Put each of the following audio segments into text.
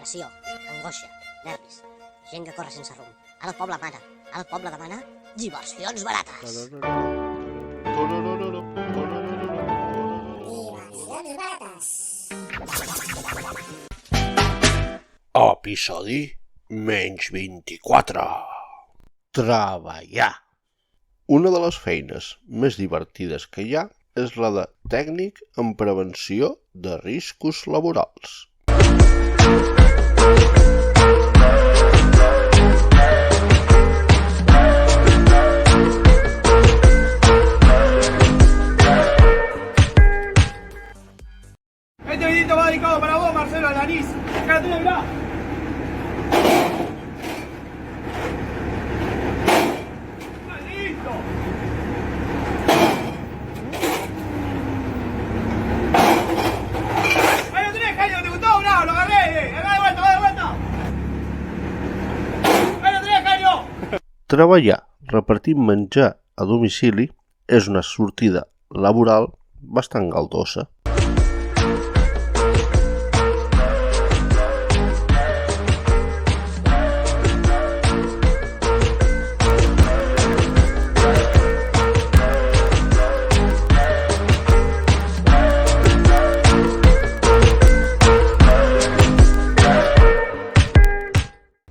pressió, angoixa, nervis, gent que corre sense rumb. Ara el poble mana, ara el poble demana diversions barates. Diversions barates. Episodi menys 24. Treballar. Una de les feines més divertides que hi ha és la de tècnic en prevenció de riscos laborals. Este videito va dedicado para vos, Marcelo Alaniz. Acá tenés, mirá. ¡Listo! Ahí lo tenés, Jairo, ¿te gustó? Bravo, lo agarré. Va de vuelta, va de vuelta. Ahí lo tenés, Jairo. Treballar repartint menjar a domicili és una sortida laboral bastant galdosa.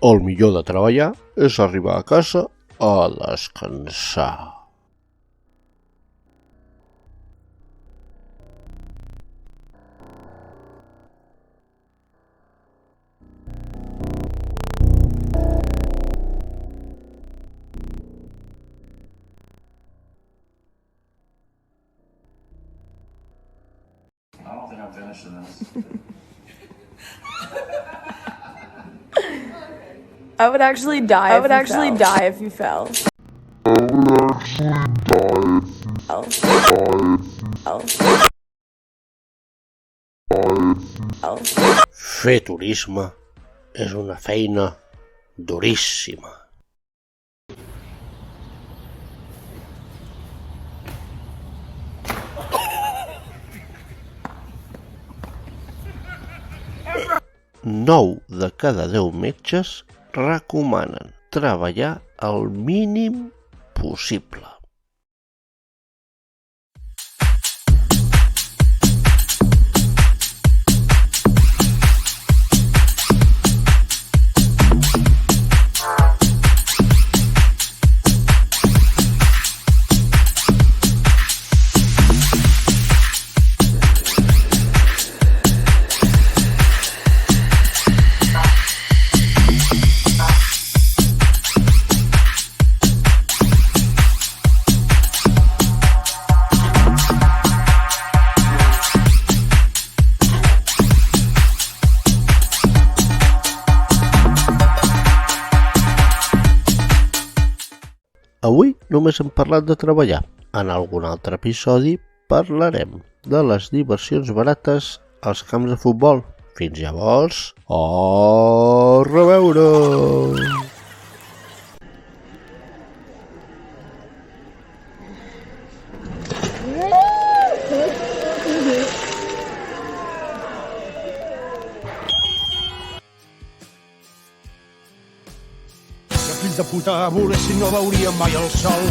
El millor de treballar és arribar a casa a descansar. I don't think I'm finishing this. I would actually die. If you fell. Fer turisme és una feina duríssima. Nou de cada 10 metges recomanen treballar el mínim possible. Avui només hem parlat de treballar. En algun altre episodi parlarem de les diversions barates als camps de futbol. Fins llavors, a reveure! Fills de puta, volessin no veuríem mai el sol.